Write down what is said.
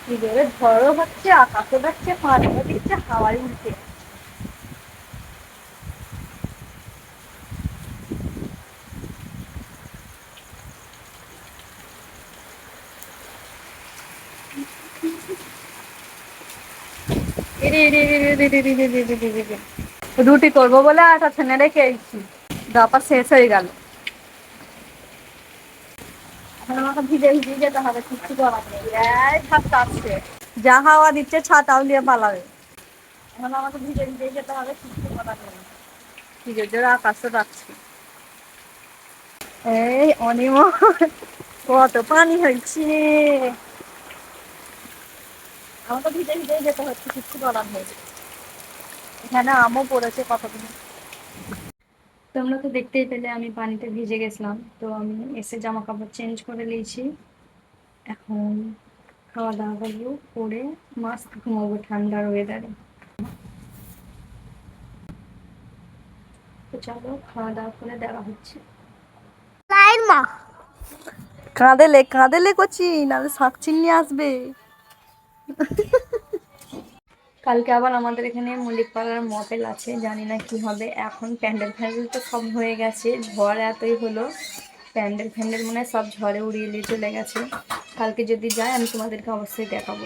কি জোরে ঝড়ও হচ্ছে, আকাশও দেখছে, পানিও দিচ্ছে, হাওয়াই উঠছে। রুটি করবো বলে আটা ছেনে রেখে এসেছি, দাপা শেষ হয়ে গেল। এখন আমাকে ভিজে ভিজে যেতে হবে, কিচ্ছু করার নেই। এই ভাত কাটছে, যা হাওয়া দিচ্ছে ছাতাও নিয়ে পালাবে। এখন আমাকে ভিজে ভিজে যেতে হবে, কিচ্ছু করার নেই। কি জোরে আকাশও ডাকছে। এই অনিম, কত পানি হয়েছে, আমাকে ভিজে ভিজে যেতে হচ্ছে, কিচ্ছু করার নেই। এখানে আমও পড়েছে কতগুলো। তোমরা তো দেখতেই পেলে আমি পানিতে ভিজে গেছিলাম, তো আমি এসে জামা কাপড় চেঞ্জ করে নিয়েছি। এখন খাওয়া দাওয়া করবো, করে মাস্ত ঘুমাবো ঠান্ডার ওয়েদারে। তো চলো খাওয়া দাওয়া করে দেওয়া হচ্ছে। কাঁদেলে কাঁদেলে কচি, নাহলে শাক চিনি আসবে। কালকে আবার আমাদের এখানে মল্লিক পাড়ার মপেল আছে, জানি না কি হবে। এখন প্যান্ডেল ফ্যান্ডেল তো সব হয়ে গেছে, ঝড় এতই হলো, প্যান্ডেল ফ্যান্ডেল মনে হয় সব ঝড়ে উড়িয়ে নিয়ে চলে গেছে। কালকে যদি যায় আমি তোমাদেরকে অবশ্যই দেখাবো।